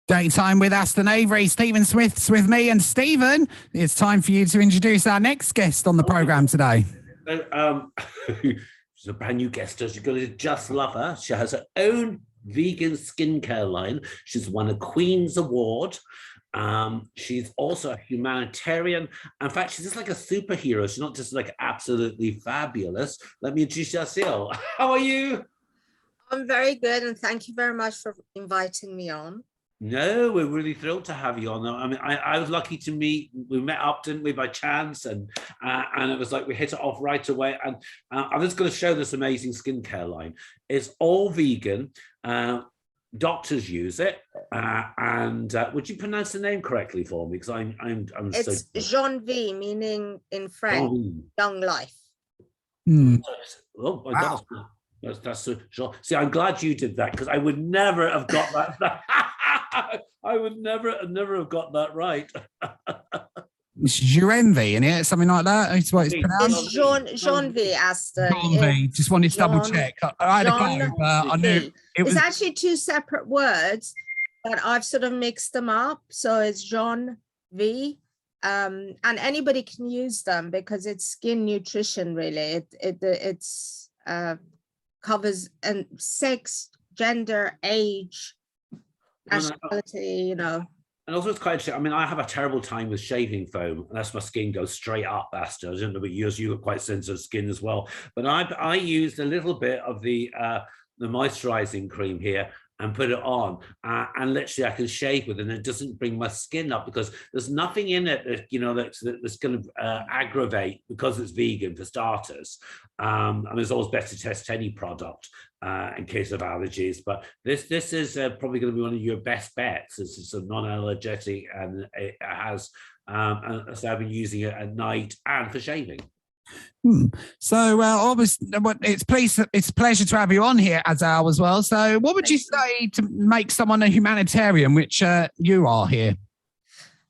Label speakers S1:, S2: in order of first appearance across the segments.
S1: Daytime with Aston Avery, Stephen Smith's with me, and Stephen, it's time for you to introduce our next guest on the programme today.
S2: She's a brand new guest. You're going to just love her. She has her own vegan skincare line. She's won a Queen's Award. She's also a humanitarian. In fact, she's just like a superhero. She's not just like absolutely fabulous. Let me introduce you, Asal. How are you?
S3: I'm very good, and thank you very much for inviting me on.
S2: No, we're really thrilled to have you on. I mean, I was lucky to meet. We met up, didn't we, by chance, and it was like we hit it off right away. And I'm just going to show this amazing skincare line. It's all vegan. Doctors use it. Would you pronounce the name correctly for me? Because I'm.
S3: It's Jean V, meaning in French, young life.
S2: Oh my God. That's see, I'm glad you did that, because I would never have got that. I would never have got that right.
S1: It's your envy, isn't it? Something like that. It's what it's pronounced.
S3: It's Jean V, Aston.
S1: Jean V. Just wanted to double check. I had a go, but I knew
S3: it's actually two separate words, but I've sort of mixed them up. So it's Jean V. And anybody can use them because it's skin nutrition, really. It's covers and sex, gender, age, nationality, you know.
S2: And also it's quite interesting. I mean, I have a terrible time with shaving foam, unless my skin goes straight up, Asta. I don't know about yours, you've got quite sensitive skin as well. But I used a little bit of the moisturizing cream here and put it on, and literally I can shave with it, and it doesn't bring my skin up because there's nothing in it that, you know, that's going to aggravate, because it's vegan for starters. And it's always better to test any product in case of allergies, but this is probably going to be one of your best bets. It's a non-allergetic, and it has so I've been using it at night and for shaving.
S1: So obviously it's a pleasure to have you on here, Asal, as well. So what would you say to make someone a humanitarian, which you are here?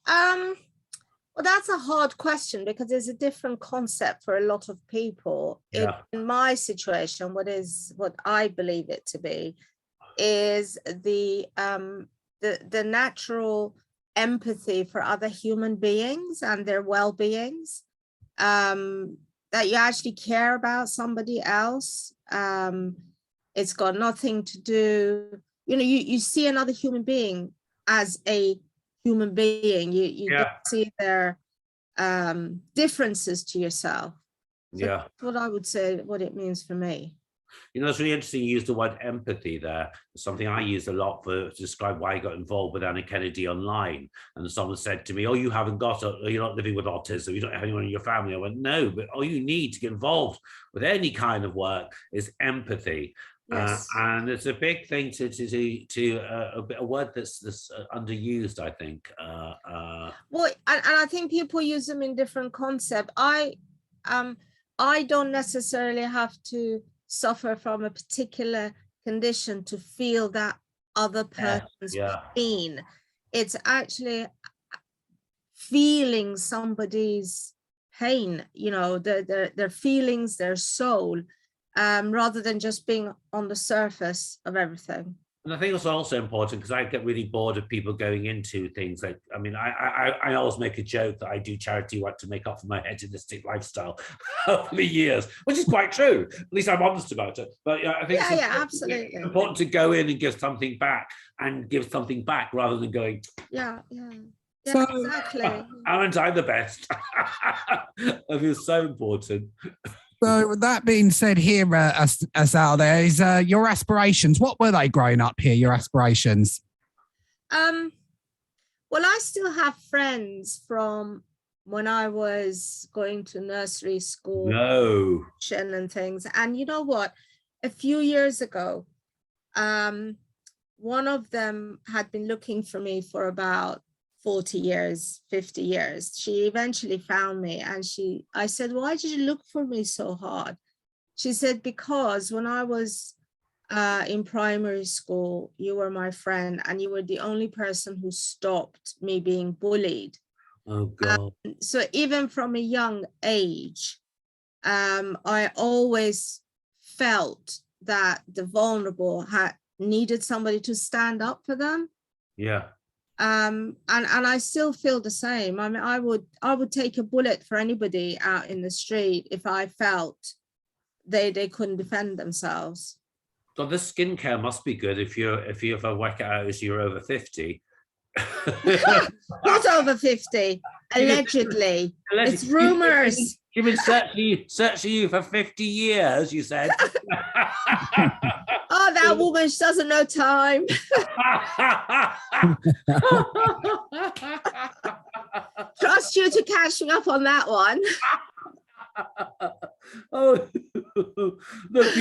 S3: Well, that's a hard question, because there's a different concept for a lot of people.
S2: Yeah.
S3: In my situation, what I believe it to be is the natural empathy for other human beings and their well-beings. That you actually care about somebody else. It's got nothing to do, you know, you see another human being as a human being. You don't see their differences to yourself. So that's what I would say, what it means for me.
S2: You know, it's really interesting you use the word empathy there. It's something I use a lot to describe why I got involved with Anna Kennedy online. And someone said to me, oh, you're not living with autism, you don't have anyone in your family. I went, no, but all you need to get involved with any kind of work is empathy. Yes. And it's a big thing a word that's underused, I think.
S3: Well, and I think people use them in different concepts. I don't necessarily have to suffer from a particular condition to feel that other person's pain. It's actually feeling somebody's pain, you know, their feelings, their soul, rather than just being on the surface of everything.
S2: And I think it's also important, because I get really bored of people going into things like, I mean, I always make a joke that I do charity work to make up for my hedonistic lifestyle over the years, which is quite true. At least I'm honest about it. But I think it's
S3: absolutely
S2: important to go in and give something back, rather than going,
S3: so, exactly.
S2: Aren't I the best? I feel so important.
S1: So with that being said here, Asal, there is your aspirations. What were they growing up here, your aspirations?
S3: Well, I still have friends from when I was going to nursery school. And things. And you know what? A few years ago, one of them had been looking for me for about 40 years, 50 years. She eventually found me, and I said, why did you look for me so hard? She said, because when I was in primary school, you were my friend, and you were the only person who stopped me being bullied.
S2: Oh God.
S3: So even from a young age, I always felt that the vulnerable needed somebody to stand up for them.
S2: Yeah.
S3: And I still feel the same. I mean, I would take a bullet for anybody out in the street if I felt they couldn't defend themselves.
S2: So this skincare must be good if I work it out as you're over 50.
S3: Not over 50, allegedly. It's rumors.
S2: You've been searching you for 50 years, you said.
S3: Oh, that woman, she doesn't know time. Trust you to catch me up on that one.
S2: Oh, look,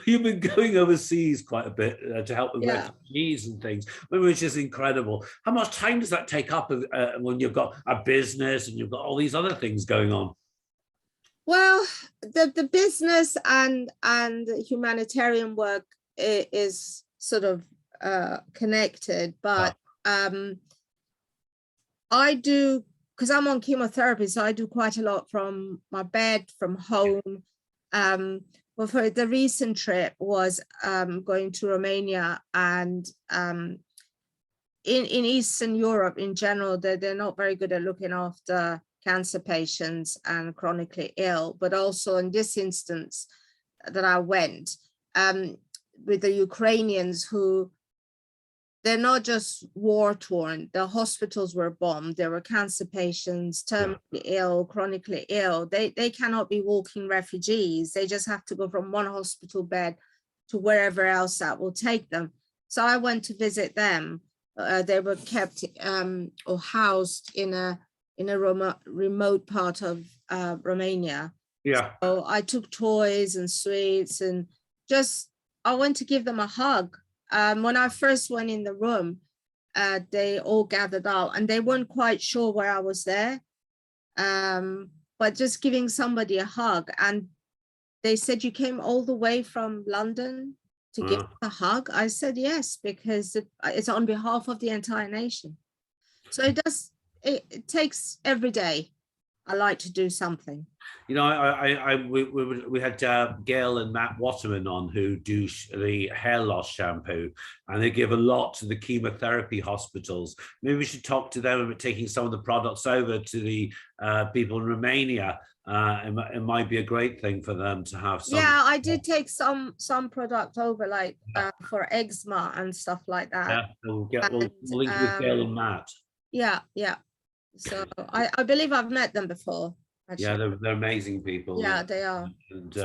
S2: you've been going overseas quite a bit to help with refugees and things, which is incredible. How much time does that take up when you've got a business and you've got all these other things going on?
S3: Well, the business and humanitarian work is sort of connected, but I do, because I'm on chemotherapy, so I do quite a lot from my bed, from home. Well, for the recent trip was going to Romania, and in Eastern Europe in general, they're not very good at looking after cancer patients and chronically ill, but also in this instance that I went with the Ukrainians, who they're not just war-torn. The hospitals were bombed. There were cancer patients, terminally ill, chronically ill. They cannot be walking refugees. They just have to go from one hospital bed to wherever else that will take them. So I went to visit them. They were kept or housed in a remote part of Romania.
S2: Yeah.
S3: So I took toys and sweets and just, I went to give them a hug. When I first went in the room, they all gathered out and they weren't quite sure why I was there. But just giving somebody a hug, and they said, "You came all the way from London to give a hug?" I said, "Yes, because it's on behalf of the entire nation." So it takes every day. I like to do something.
S2: You know, we had Gail and Matt Waterman on, who do the hair loss shampoo, and they give a lot to the chemotherapy hospitals. Maybe we should talk to them about taking some of the products over to the people in Romania. It might be a great thing for them to have some.
S3: Yeah, I did take some product over, like for eczema and stuff like that.
S2: Yeah, we'll link with Gail and Matt.
S3: Yeah. So I believe I've met them before. Actually.
S2: Yeah, they're amazing people.
S3: Yeah, they are.
S2: And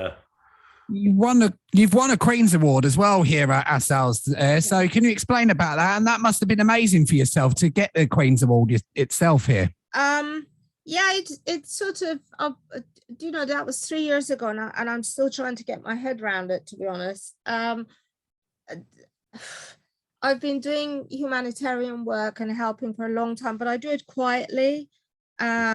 S1: you've won a Queen's Award as well here at Asal. So can you explain about that? And that must have been amazing for yourself to get the Queen's Award itself here.
S3: Yeah, it's sort of you know, that was 3 years ago now, and I'm still trying to get my head around it, to be honest. I've been doing humanitarian work and helping for a long time, but I do it quietly, so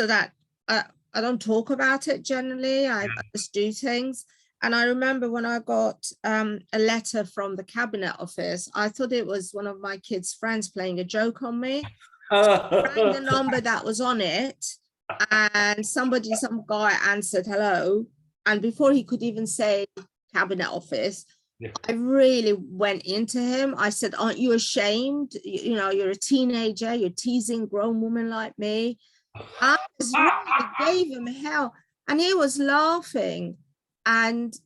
S3: that I don't talk about it generally. I just do things. And I remember when I got a letter from the Cabinet Office, I thought it was one of my kids' friends playing a joke on me. I rang the number that was on it, and some guy answered hello. And before he could even say Cabinet Office, I really went into him. I said, "Aren't you ashamed? You know, you're a teenager, you're teasing a grown woman like me." I just really gave him hell, and he was laughing, and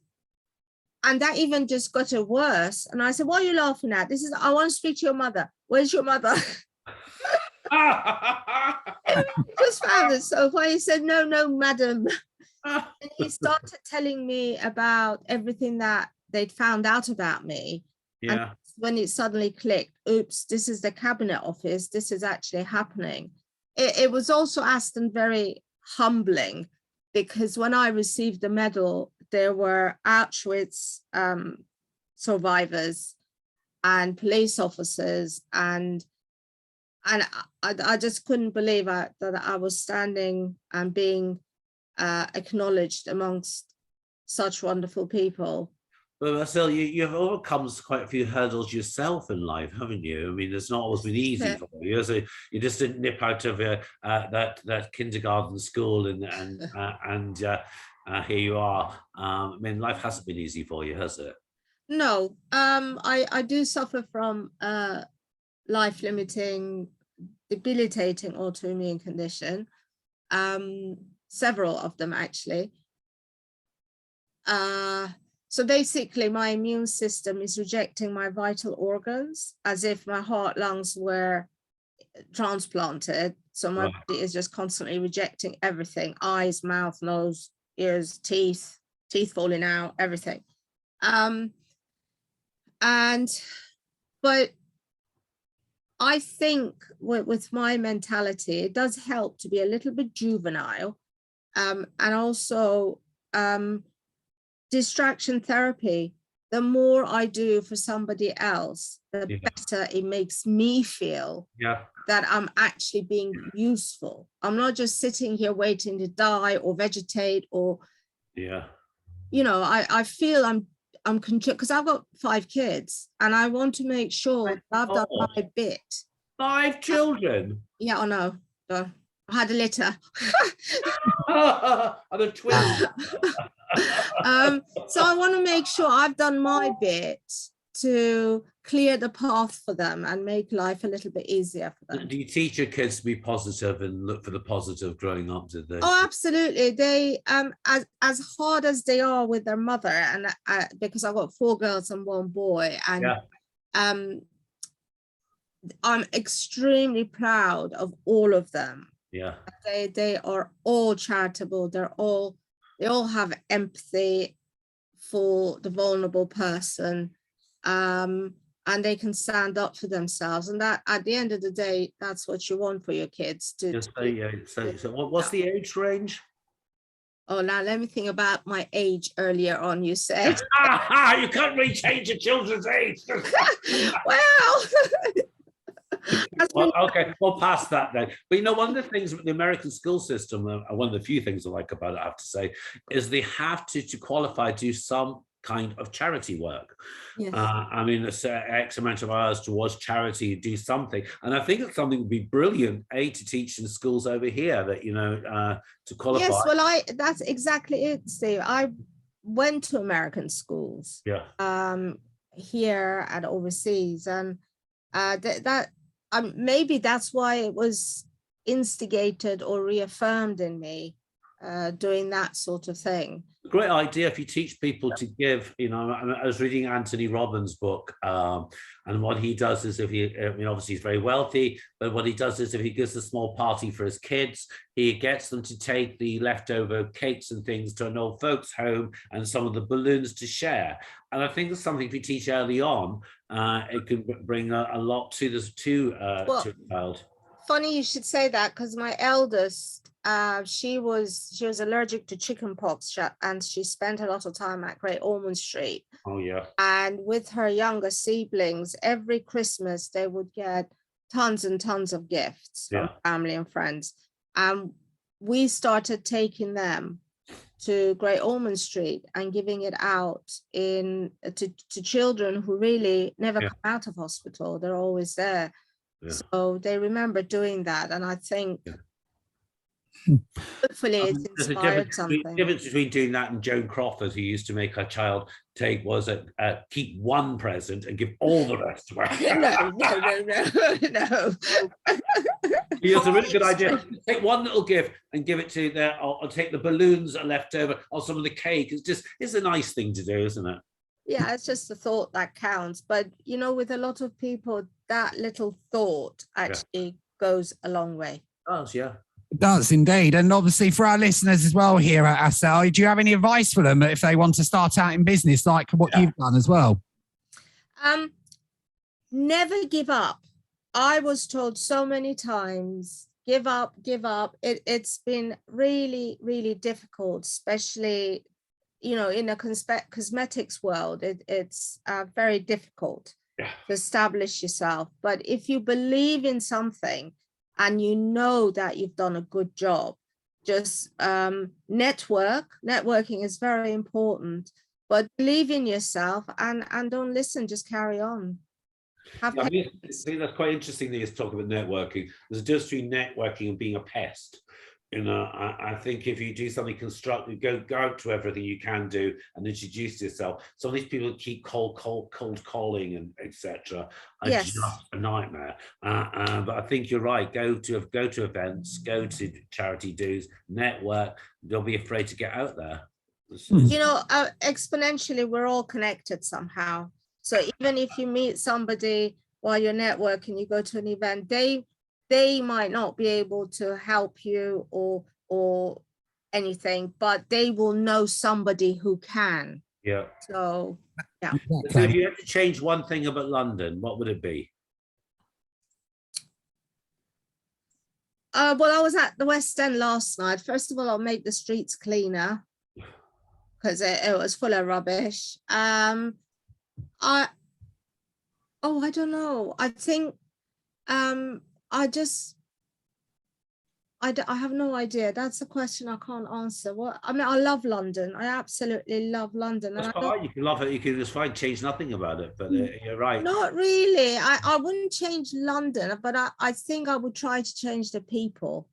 S3: that even just got it worse. And I said, "What are you laughing at? This is, I want to speak to your mother. Where's your mother?" Just found it so funny. He said, no, madam. And he started telling me about everything that they'd found out about me. Yeah. And when it suddenly clicked, oops, this is the Cabinet Office. This is actually happening. It was also, Aston, very humbling, because when I received the medal, there were Auschwitz survivors and police officers, and I just couldn't believe that I was standing and being acknowledged amongst such wonderful people.
S2: Well, Asal, you've overcome quite a few hurdles yourself in life, haven't you? I mean, it's not always been easy for you. So you just didn't nip out of that kindergarten school, and here you are. I mean, life hasn't been easy for you, has it?
S3: No, I do suffer from life-limiting, debilitating autoimmune condition. Several of them actually. So basically my immune system is rejecting my vital organs as if my heart, lungs were transplanted. So my body is just constantly rejecting everything: eyes, mouth, nose, ears, teeth falling out, everything. But I think with my mentality, it does help to be a little bit juvenile, and also distraction therapy. The more I do for somebody else, the better it makes me feel that I'm actually being useful. I'm not just sitting here waiting to die or vegetate or, you know, I feel I'm because I've got 5 kids and I want to make sure that I've done my bit.
S2: 5 children?
S3: Yeah, I know. I had a litter.
S2: I'm a twin.
S3: So I want to make sure I've done my bit to clear the path for them and make life a little bit easier for them.
S2: Do you teach your kids to be positive and look for the positive growing up, did they?
S3: Oh, absolutely. They as hard as they are with their mother, and because I've got 4 girls and 1 boy, and I'm extremely proud of all of them. They are all charitable. They all have empathy for the vulnerable person, and they can stand up for themselves. And that, at the end of the day, that's what you want for your kids to.
S2: So what's the age range?
S3: Oh, now let me think about my age earlier on, you said.
S2: You can't really change your children's age.
S3: Well,
S2: well, okay, we'll pass that then. But you know, one of the things with the American school system, one of the few things I like about it, I have to say, is they have to qualify to do some kind of charity work. I mean, it's X amount of hours towards charity, do something. And I think it's something would be brilliant, to teach in schools over here, that, you know, to qualify.
S3: Yes, well, that's exactly it, Steve. I went to American schools here and overseas, and maybe that's why it was instigated or reaffirmed in me, doing that sort of thing.
S2: Great idea if you teach people to give. You know, I was reading Anthony Robbins' book, and what he does is, if he, I mean, obviously he's very wealthy, but what he does is, if he gives a small party for his kids, he gets them to take the leftover cakes and things to an old folks' home and some of the balloons to share. And I think it's something if you teach early on, it can bring a lot to this to a child.
S3: Funny you should say that, because my eldest, she was allergic to chicken pox, and she spent a lot of time at Great Ormond Street.
S2: Oh yeah.
S3: And with her younger siblings, every Christmas they would get tons and tons of gifts from family and friends. And we started taking them to Great Ormond Street and giving it out to children who really never come out of hospital. They're always there. So they remember doing that, and I think hopefully it's inspired something.
S2: The difference between doing that and Joan Crawford, who used to make her child keep one present and give all the rest away.
S3: No.
S2: It's a really good idea. Take one little gift and give it to there, or take the balloons that are left over, or some of the cake. It's a nice thing to do, isn't it?
S3: Yeah, it's just the thought that counts. But, you know, with a lot of people, that little thought actually goes a long way.
S2: It does, yeah.
S1: It does indeed. And obviously for our listeners as well here at Asal, do you have any advice for them if they want to start out in business like what you've done as well?
S3: Never give up. I was told so many times, give up. It's been really, really difficult, especially, you know, in a cosmetics world. It's very difficult to establish yourself. But if you believe in something and you know that you've done a good job, just networking is very important, but believe in yourself and don't listen, just carry on.
S2: I think that's quite interesting that you talk about networking. There's a difference between networking and being a pest. You know, I think if you do something constructive, go out to everything you can do and introduce yourself. Some of these people keep cold calling and etc. are
S3: Yes.
S2: just a nightmare. But I think you're right. Go to events, go to charity dues, network. Don't be afraid to get out there.
S3: You know, exponentially, we're all connected somehow. So even if you meet somebody while you're networking, you go to an event, they might not be able to help you or anything, but they will know somebody who can.
S2: Yeah.
S3: So, yeah.
S2: So if you had to change one thing about London, what would it be?
S3: Well, I was at the West End last night. First of all, I'll make the streets cleaner because it was full of rubbish. I don't know. I think I have no idea. That's a question I can't answer. I mean, I love London. I absolutely love London.
S2: That's
S3: And
S2: fine. You can love it. You can just fine change nothing about it. But you're right.
S3: Not really. I wouldn't change London, but I think I would try to change the people.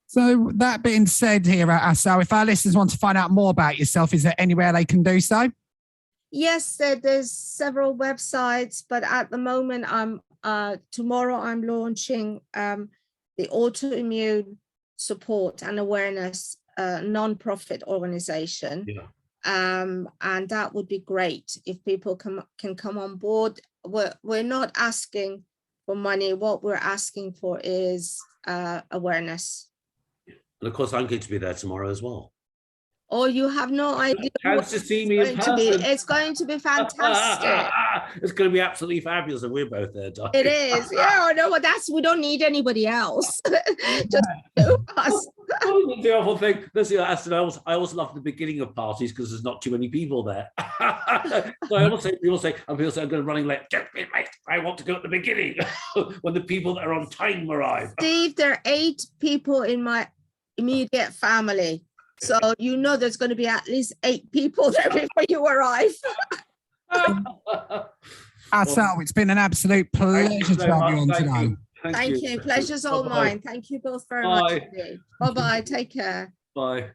S1: So that being said here, Asal, if our listeners want to find out more about yourself, is there anywhere they can do so? Yes,
S3: there's several websites, but at the moment, tomorrow I'm launching the Autoimmune Support and Awareness non-profit organization.
S2: Yeah.
S3: And that would be great if people can come on board. We're not asking for money. What we're asking for is awareness.
S2: And of course, I'm going to be there tomorrow as well.
S3: Oh, you have no idea.
S2: Chance to see me in person.
S3: It's going to be fantastic.
S2: It's going to be absolutely fabulous, and we're both there, Di.
S3: It is. Yeah, no, but we don't need anybody else. Just us.
S2: The awful thing. Aston, I always love the beginning of parties because there's not too many people there. So people say, I'm going to running late. Don't be late. I want to go at the beginning when the people that are on time arrive.
S3: Steve, there are 8 people in my immediate family. So you know there's going to be at least 8 people there before you arrive.
S1: Asal, it's been an absolute pleasure to have you on today.
S3: Thank you. Pleasure's all mine. Thank you both very much. Bye-bye. Take care.
S2: Bye.